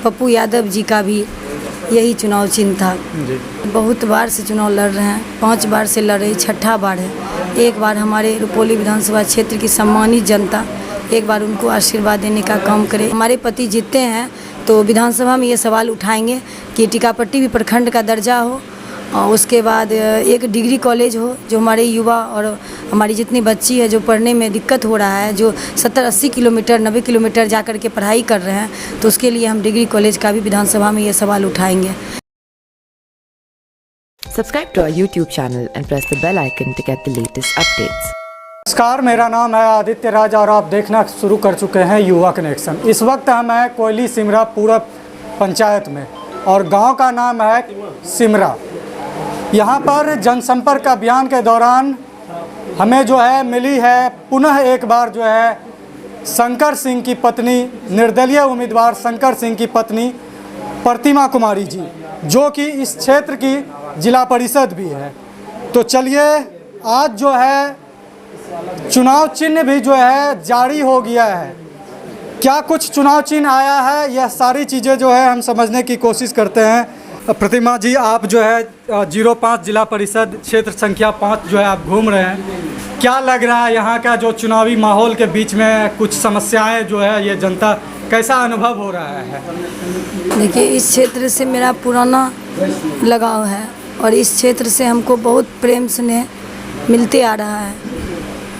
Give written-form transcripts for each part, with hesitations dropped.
पप्पू यादव जी का भी यही चुनाव चिन्ह था जी। बहुत बार से चुनाव लड़ रहे हैं, 5 बार से लड़ रहे, छठा बार है। एक बार हमारे रुपौली विधानसभा क्षेत्र की सम्मानित जनता एक बार उनको आशीर्वाद देने का काम करे। हमारे पति जीतते हैं तो विधानसभा में ये सवाल उठाएंगे कि टीकापट्टी भी प्रखंड का दर्जा हो और उसके बाद एक डिग्री कॉलेज हो, जो हमारे युवा और हमारी जितनी बच्ची है जो पढ़ने में दिक्कत हो रहा है, जो 70-80 किलोमीटर 90 किलोमीटर जा कर के पढ़ाई कर रहे हैं, तो उसके लिए हम डिग्री कॉलेज का भी विधानसभा में ये सवाल उठाएंगे। Subscribe to our YouTube channel and press the bell icon to get the latest updates. नमस्कार, मेरा नाम है आदित्य राज और आप देखना शुरू कर चुके हैं युवा कनेक्शन। इस वक्त हम हैं कोयली सिमरा पूरब पंचायत में और गांव का नाम है सिमरा। यहां पर जनसंपर्क अभियान के दौरान हमें जो है मिली है पुनः एक बार जो है शंकर सिंह की पत्नी, निर्दलीय उम्मीदवार शंकर सिंह की पत्नी प्रतिमा कुमारी जी, जो कि इस क्षेत्र की जिला परिषद भी है। तो चलिए, आज जो है चुनाव चिन्ह भी जो है जारी हो गया है। क्या कुछ चुनाव चिन्ह आया है, यह सारी चीज़ें जो है हम समझने की कोशिश करते हैं। प्रतिमा जी, आप जो है 05 जिला परिषद क्षेत्र संख्या 5 जो है आप घूम रहे हैं, क्या लग रहा है यहाँ का जो चुनावी माहौल के बीच में कुछ समस्याएं जो है ये जनता कैसा अनुभव हो रहा है? देखिए, इस क्षेत्र से मेरा पुराना लगाव है और इस क्षेत्र से हमको बहुत प्रेम स्नेह मिलते आ रहा है।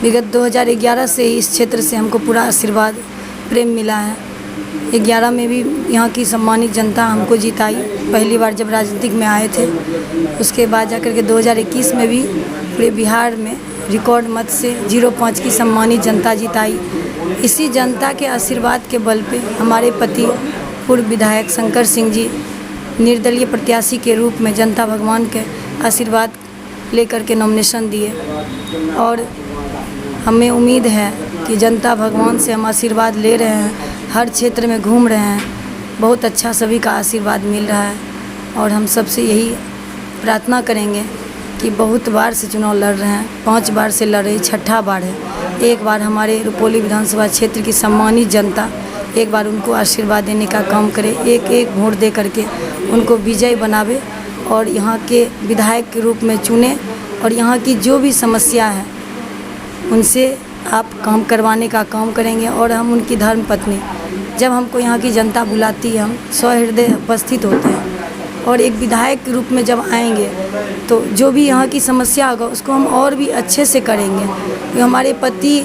विगत 2011 से इस क्षेत्र से हमको पूरा आशीर्वाद प्रेम मिला है। 11 में भी यहाँ की सम्मानित जनता हमको जिताई, पहली बार जब राजनीतिक में आए थे। उसके बाद जाकर के 2021 में भी पूरे बिहार में रिकॉर्ड मत से 05 की सम्मानित जनता जिताई। इसी जनता के आशीर्वाद के बल पे हमारे पति पूर्व विधायक शंकर सिंह जी निर्दलीय प्रत्याशी के रूप में जनता भगवान के आशीर्वाद लेकर के नॉमिनेशन दिए और हमें उम्मीद है कि जनता भगवान से हम आशीर्वाद ले रहे हैं, हर क्षेत्र में घूम रहे हैं, बहुत अच्छा सभी का आशीर्वाद मिल रहा है। और हम सबसे यही प्रार्थना करेंगे कि बहुत बार से चुनाव लड़ रहे हैं, 5 बार से लड़ रहे, छठा बार है। एक बार हमारे रुपौली विधानसभा क्षेत्र की सम्मानित जनता एक बार उनको आशीर्वाद देने का काम करे, एक वोट दे करके उनको विजय बनावे और यहाँ के विधायक के रूप में चुने और यहाँ की जो भी समस्या है उनसे आप काम करवाने का काम करेंगे। और हम उनकी धर्म पत्नी, जब हमको यहाँ की जनता बुलाती है हम सहृदय उपस्थित होते हैं और एक विधायक के रूप में जब आएंगे तो जो भी यहाँ की समस्या होगा उसको हम और भी अच्छे से करेंगे। तो हमारे पति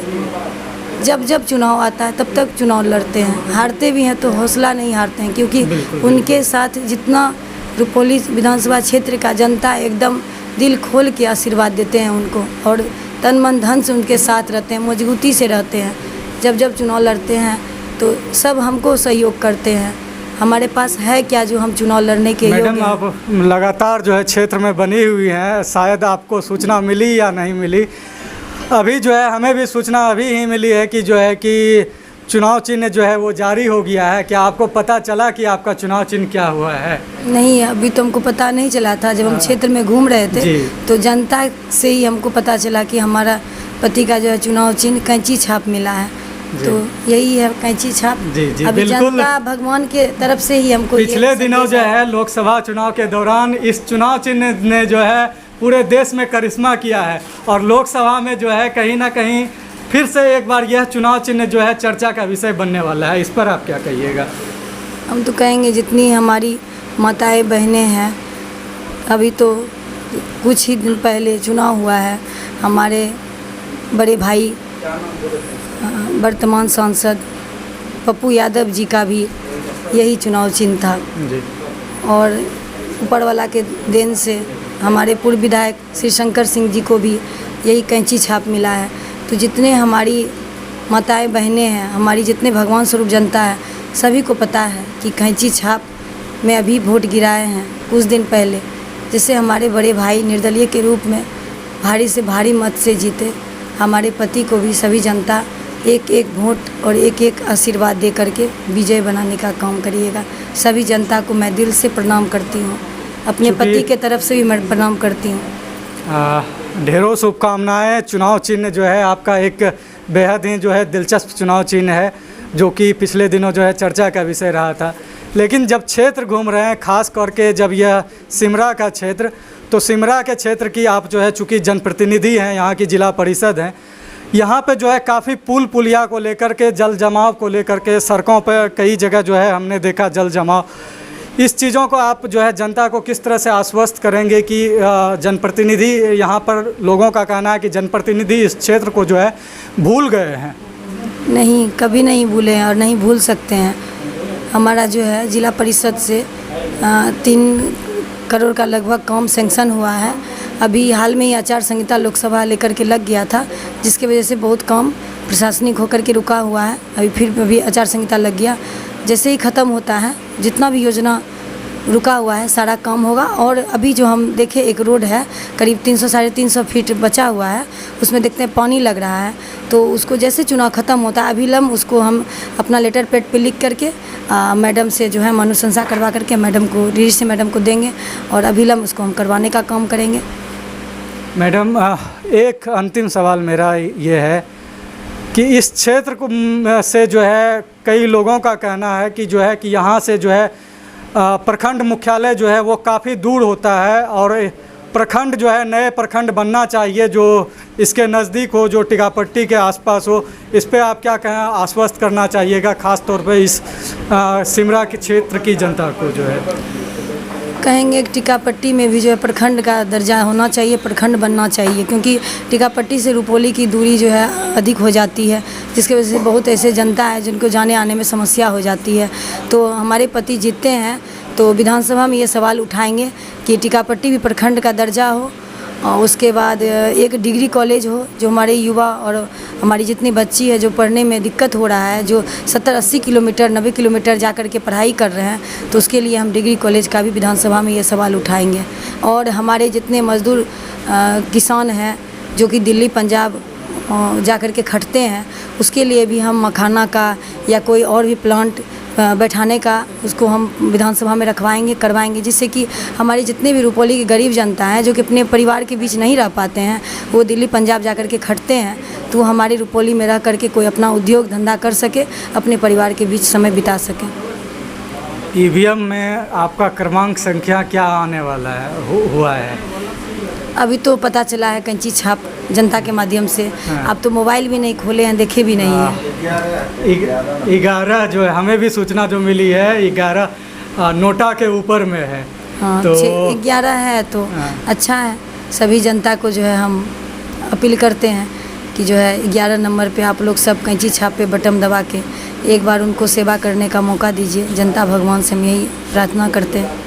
जब चुनाव आता है तब तक चुनाव लड़ते हैं, हारते भी हैं तो हौसला नहीं हारते हैं, क्योंकि उनके साथ जितना रुपौली विधानसभा क्षेत्र का जनता एकदम दिल खोल के आशीर्वाद देते हैं उनको और तन मन धन से उनके साथ रहते हैं, मजबूती से रहते हैं। जब चुनाव लड़ते हैं तो सब हमको सहयोग करते हैं। हमारे पास है क्या जो हम चुनाव लड़ने के योग्य हैं? मैडम, आप लगातार जो है क्षेत्र में बनी हुई हैं, शायद आपको सूचना मिली या नहीं मिली, अभी जो है हमें भी सूचना अभी ही मिली है कि जो है कि चुनाव चिन्ह जो है वो जारी हो गया है। क्या आपको पता चला कि आपका चुनाव चिन्ह क्या हुआ है? नहीं, अभी तो हमको पता नहीं चला था। जब हम क्षेत्र में घूम रहे थे तो जनता से ही हमको पता चला कि हमारा पति का जो है चुनाव चिन्ह कैंची छाप मिला है। तो यही है कैंची छाप। अभी जनता भगवान के तरफ से ही हमको पिछले दिनों जो है लोकसभा चुनाव के दौरान इस चुनाव चिन्ह ने जो है पूरे देश में करिश्मा किया है और लोकसभा में जो है कहीं ना कहीं फिर से एक बार यह चुनाव चिन्ह जो है चर्चा का विषय बनने वाला है। इस पर आप क्या कहिएगा? हम तो कहेंगे जितनी हमारी माताएं बहनें हैं, अभी तो कुछ ही दिन पहले चुनाव हुआ है, हमारे बड़े भाई वर्तमान सांसद पप्पू यादव जी का भी यही चुनाव चिन्ह था जी। और ऊपर वाला के देन से हमारे पूर्व विधायक श्री शंकर सिंह जी को भी यही कैंची छाप मिला है। तो जितने हमारी माताएं बहनें हैं, हमारी जितने भगवान स्वरूप जनता है, सभी को पता है कि कैंची छाप में अभी वोट गिराए हैं कुछ दिन पहले, जिससे हमारे बड़े भाई निर्दलीय के रूप में भारी से भारी मत से जीते। हमारे पति को भी सभी जनता एक वोट और एक आशीर्वाद दे करके विजय बनाने का काम करिएगा। सभी जनता को मैं दिल से प्रणाम करती हूँ, अपने पति के तरफ से भी मैं प्रणाम करती हूँ। ढेरों शुभकामनाएं। चुनाव चिन्ह जो है आपका एक बेहद ही जो है दिलचस्प चुनाव चिन्ह है, जो कि पिछले दिनों जो है चर्चा का विषय रहा था। लेकिन जब क्षेत्र घूम रहे हैं, खास करके जब यह सिमरा का क्षेत्र, तो सिमरा के क्षेत्र की आप जो है चूँकि जनप्रतिनिधि हैं, यहाँ की जिला परिषद हैं, यहाँ पे जो है काफ़ी पुल पुलिया को लेकर के, जल जमाव को लेकर के, सड़कों पर कई जगह जो है हमने देखा जल जमाव। इस चीज़ों को आप जो है जनता को किस तरह से आश्वस्त करेंगे कि जनप्रतिनिधि, यहाँ पर लोगों का कहना है कि जनप्रतिनिधि इस क्षेत्र को जो है भूल गए हैं? नहीं, कभी नहीं भूले हैं और नहीं भूल सकते हैं। हमारा जो है जिला परिषद से 3 करोड़ का लगभग काम सेंक्शन हुआ है। अभी हाल में ही आचार संहिता लोकसभा लेकर के लग गया था, जिसकी वजह से बहुत काम प्रशासनिक होकर के रुका हुआ है। अभी आचार संहिता लग गया, जैसे ही ख़त्म होता है जितना भी योजना रुका हुआ है सारा काम होगा। और अभी जो हम देखे एक रोड है करीब 300-350 फीट बचा हुआ है, उसमें देखते हैं पानी लग रहा है, तो उसको जैसे चुनाव ख़त्म होता है अभिलम्ब उसको हम अपना लेटर पैड पे लिख करके मैडम से जो है अनुशंसा करवा करके मैडम को, डीसी मैडम को देंगे और अभिलम्ब उसको हम करवाने का काम करेंगे। मैडम, एक अंतिम सवाल मेरा ये है कि इस क्षेत्र को से जो है कई लोगों का कहना है कि जो है कि यहाँ से जो है प्रखंड मुख्यालय जो है वो काफ़ी दूर होता है और प्रखंड जो है नए प्रखंड बनना चाहिए जो इसके नज़दीक हो, जो टिकापट्टी के आसपास हो। इस पे आप क्या कहें, आश्वस्त करना चाहिएगा ख़ास तौर पे इस सिमरा के क्षेत्र की जनता को? जो है कहेंगे कि टिकापट्टी में भी जो है प्रखंड का दर्जा होना चाहिए, प्रखंड बनना चाहिए, क्योंकि टिकापट्टी से रुपौली की दूरी जो है अधिक हो जाती है, जिसकी वजह से बहुत ऐसे जनता है जिनको जाने आने में समस्या हो जाती है। तो हमारे पति जीतते हैं तो विधानसभा में ये सवाल उठाएंगे कि टिकापट्टी भी प्रखंड का दर्जा हो और उसके बाद एक डिग्री कॉलेज हो, जो हमारे युवा और हमारी जितनी बच्ची है जो पढ़ने में दिक्कत हो रहा है, जो 70-80 किलोमीटर 90 किलोमीटर जा कर के पढ़ाई कर रहे हैं, तो उसके लिए हम डिग्री कॉलेज का भी विधानसभा में ये सवाल उठाएंगे। और हमारे जितने मज़दूर किसान हैं जो कि दिल्ली पंजाब जा कर के खटते हैं, उसके लिए भी हम मखाना का या कोई और भी प्लांट बैठाने का उसको हम विधानसभा में रखवाएंगे, करवाएंगे, जिससे कि हमारी जितने भी रुपौली की गरीब जनता है जो कि अपने परिवार के बीच नहीं रह पाते हैं, वो दिल्ली पंजाब जा कर के खटते हैं, तो वो हमारी रुपौली में रह करके कोई अपना उद्योग धंधा कर सके, अपने परिवार के बीच समय बिता सके। ईवीएम में आपका क्रमांक संख्या क्या आने वाला है, हुआ है? अभी तो पता चला है कैंची छाप जनता के माध्यम से। अब तो मोबाइल भी नहीं खोले हैं, देखे भी नहीं है। 11 जो है हमें भी सूचना जो मिली है 11 नोटा के ऊपर में है। हाँ, तो 11 है तो अच्छा है। सभी जनता को जो है हम अपील करते हैं कि जो है 11 नंबर पे आप लोग सब कैंची छाप पे बटन दबा के एक बार उनको सेवा करने का मौका दीजिए। जनता भगवान से हम यही प्रार्थना करते हैं।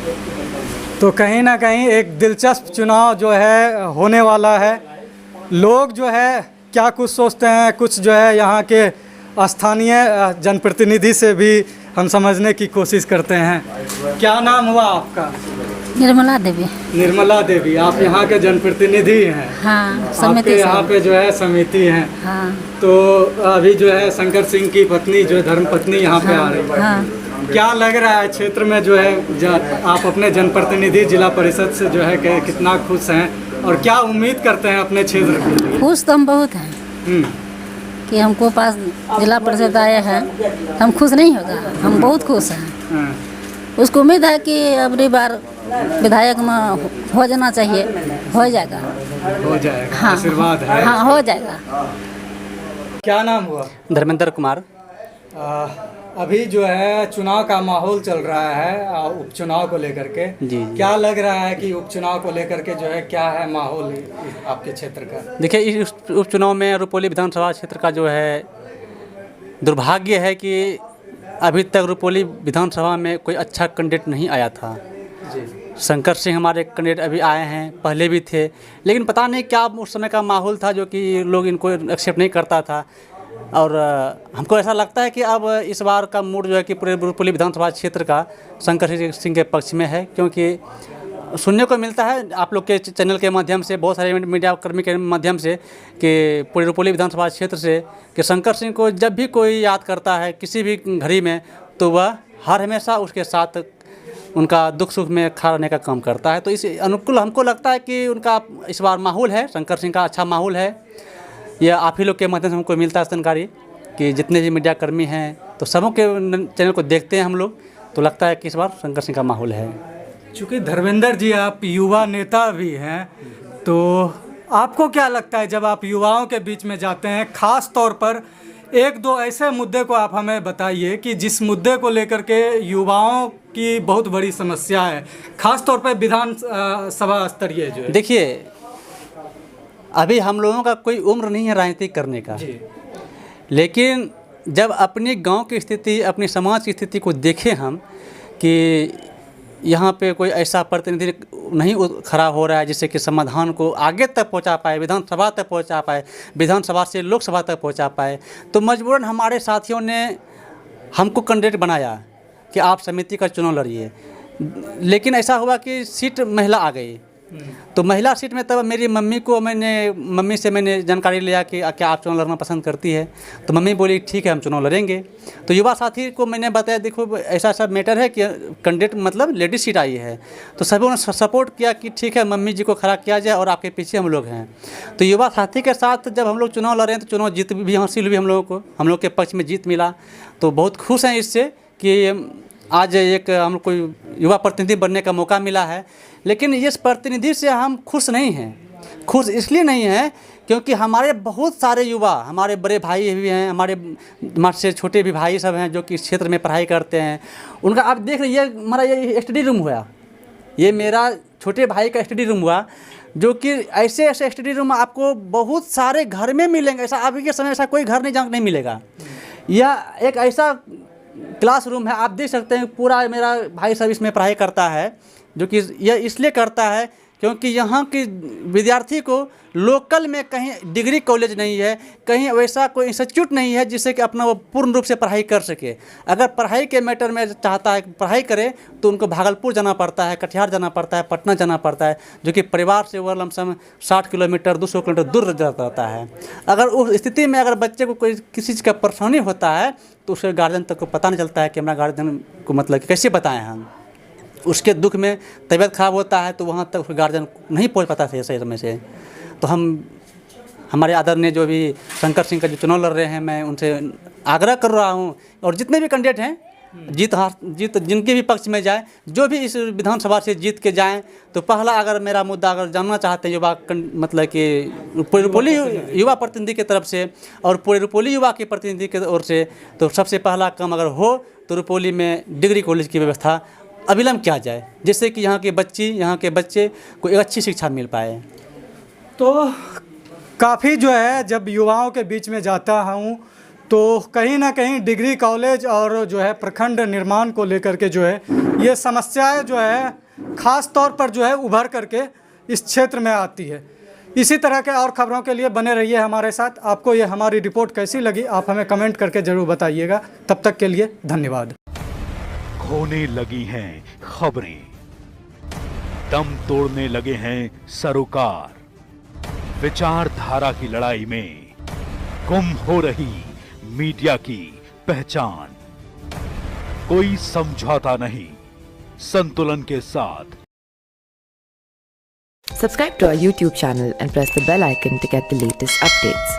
तो कहीं ना कहीं एक दिलचस्प चुनाव जो है होने वाला है। लोग जो है क्या कुछ सोचते हैं, कुछ जो है यहाँ के स्थानीय जनप्रतिनिधि से भी हम समझने की कोशिश करते हैं। क्या नाम हुआ आपका? निर्मला देवी। निर्मला देवी, आप यहाँ के जनप्रतिनिधि हैं? हाँ, आपके यहाँ पे जो है समिति हैं। हाँ। तो अभी जो है शंकर सिंह की पत्नी जो धर्मपत्नी यहाँ पे आ रही है। हाँ। क्या लग रहा है क्षेत्र में जो है आप अपने जनप्रतिनिधि जिला परिषद से जो है कितना खुश हैं और क्या उम्मीद करते हैं अपने क्षेत्र के लिए? खुश तो हम बहुत हैं कि हमको पास जिला परिषद आया है, हम खुश नहीं होगा, हम बहुत खुश हैं। उसको उम्मीद है कि अगली बार विधायक में हो जाना चाहिए, हो जाएगा। हो जाएगा। हाँ, आशीर्वाद है। हाँ, हो जाएगा। क्या नाम हुआ? धर्मेंद्र कुमार। अभी जो है चुनाव का माहौल चल रहा है उपचुनाव को लेकर के। जी। क्या लग रहा है कि उपचुनाव को लेकर के जो है क्या है माहौल आपके क्षेत्र का? देखिए, इस उपचुनाव में रुपौली विधानसभा क्षेत्र का जो है दुर्भाग्य है कि अभी तक रुपौली विधानसभा में कोई अच्छा कैंडिडेट नहीं आया था। जी। शंकर सिंह हमारे कैंडिडेट अभी आए हैं, पहले भी थे, लेकिन पता नहीं क्या उस समय का माहौल था जो कि लोग इनको एक्सेप्ट नहीं करता था। और हमको ऐसा लगता है कि अब इस बार का मूड जो है कि पूरे रुपौली विधानसभा क्षेत्र का शंकर सिंह के पक्ष में है, क्योंकि सुनने को मिलता है आप लोग के चैनल के माध्यम से, बहुत सारे मीडिया कर्मी के माध्यम से, कि पूरे रुपौली विधानसभा क्षेत्र से कि शंकर सिंह को जब भी कोई याद करता है किसी भी घड़ी में, तो वह हर हमेशा उसके साथ उनका दुख सुख में खड़ा रहने का काम करता है। तो इस अनुकूल हमको लगता है कि उनका इस बार माहौल है, शंकर सिंह का अच्छा माहौल है। यह आप ही लोग के माध्यम से हमको मिलता है जानकारी कि जितने भी मीडिया कर्मी हैं तो सबों के चैनल को देखते हैं हम लोग, तो लगता है कि इस बार शंकर सिंह का माहौल है। चूँकि धर्मेंद्र जी आप युवा नेता भी हैं, तो आपको क्या लगता है जब आप युवाओं के बीच में जाते हैं, ख़ास तौर पर एक दो ऐसे मुद्दे को आप हमें बताइए कि जिस मुद्दे को लेकर के युवाओं की बहुत बड़ी समस्या है, ख़ास तौर पर विधान सभा स्तरीय जो है। देखिए, अभी हम लोगों का कोई उम्र नहीं है राजनीति करने का, लेकिन जब अपनी गांव की स्थिति, अपनी समाज की स्थिति को देखें हम कि यहाँ पे कोई ऐसा प्रतिनिधि नहीं खड़ा हो रहा है जिससे कि समाधान को आगे तक पहुँचा पाए, विधानसभा तक पहुँचा पाए, विधानसभा से लोकसभा तक पहुँचा पाए, तो मजबूरन हमारे साथियों ने हमको कैंडिडेट बनाया कि आप समिति का चुनाव लड़िए। लेकिन ऐसा हुआ कि सीट महिला आ गई, तो महिला सीट में तब मेरी मम्मी से मैंने जानकारी लिया कि क्या आप चुनाव लड़ना पसंद करती है, तो मम्मी बोली ठीक है हम चुनाव लड़ेंगे। तो युवा साथी को मैंने बताया देखो ऐसा ऐसा मैटर है कि कैंडिडेट मतलब लेडीज सीट आई है, तो सभी ने सपोर्ट किया कि ठीक है मम्मी जी को खड़ा किया जाए और आपके पीछे हम लोग हैं। तो युवा साथी के साथ जब हम लोग चुनाव लड़ रहे हैं तो चुनाव जीत भी हासिल हुई, हम लोग के पक्ष में जीत मिला, तो बहुत खुश हैं इससे कि आज एक हम लोग को युवा प्रतिनिधि बनने का मौका मिला है। लेकिन इस प्रतिनिधि से हम खुश नहीं हैं। खुश इसलिए नहीं हैं क्योंकि हमारे बहुत सारे युवा, हमारे बड़े भाई भी हैं, हमारे से छोटे भी भाई सब हैं जो कि इस क्षेत्र में पढ़ाई करते हैं। उनका आप देख रहे हैं, हमारा ये स्टडी रूम हुआ, ये मेरा छोटे भाई का स्टडी रूम हुआ, जो कि ऐसे ऐसे स्टडी रूम आपको बहुत सारे घर में मिलेंगे। ऐसा अभी के समय ऐसा कोई घर नहीं मिलेगा। यह एक ऐसा क्लासरूम है, आप देख सकते हैं पूरा मेरा भाई सब इसमें पढ़ाई करता है, जो कि यह इसलिए करता है क्योंकि यहाँ के विद्यार्थी को लोकल में कहीं डिग्री कॉलेज नहीं है, कहीं वैसा कोई इंस्टीट्यूट नहीं है जिससे कि अपना वो पूर्ण रूप से पढ़ाई कर सके। अगर पढ़ाई के मैटर में चाहता है पढ़ाई करे तो उनको भागलपुर जाना पड़ता है, कटिहार जाना पड़ता है, पटना जाना पड़ता है, जो कि परिवार से वह लमसम 60 किलोमीटर 200 किलोमीटर दूर रहता है। अगर उस स्थिति में अगर बच्चे को कोई किसी चीज़ का परेशानी होता है तो उसके गार्जियन तक को पता नहीं चलता है कि हमारा गार्जियन को मतलब कैसे बताएं हम। उसके दुख में तबीयत खराब होता है तो वहाँ तक गार्जियन नहीं पहुँच पाता सही समय से। तो हमारे आदरणीय जो भी शंकर सिंह का जो चुनाव लड़ रहे हैं, मैं उनसे आग्रह कर रहा हूँ और जितने भी कैंडिडेट हैं जीत जिनके भी पक्ष में जाए, जो भी इस विधानसभा से जीत के जाएं, तो पहला अगर मेरा मुद्दा अगर जानना चाहते हैं युवा मतलब कि पूरे रुपौली युवा प्रतिनिधि की तरफ से और पूरे रुपौली युवा के प्रतिनिधि की ओर से, तो सबसे पहला काम अगर हो तो रुपौली में डिग्री कॉलेज की व्यवस्था अविलंब किया जाए, जिससे कि यहाँ के बच्चे को एक अच्छी शिक्षा मिल पाए। तो काफ़ी जो है जब युवाओं के बीच में जाता हूँ तो कहीं ना कहीं डिग्री कॉलेज और जो है प्रखंड निर्माण को लेकर के जो है ये समस्याएं जो है ख़ास तौर पर जो है उभर करके इस क्षेत्र में आती है। इसी तरह के और ख़बरों के लिए बने रहिए हमारे साथ। आपको ये हमारी रिपोर्ट कैसी लगी आप हमें कमेंट करके ज़रूर बताइएगा। तब तक के लिए धन्यवाद। खोने लगी हैं खबरें, दम तोड़ने लगे हैं सरोकार, विचारधारा की लड़ाई में गुम हो रही मीडिया की पहचान, कोई समझौता नहीं, संतुलन के साथ। Subscribe to our YouTube channel and press the bell icon to get the latest updates.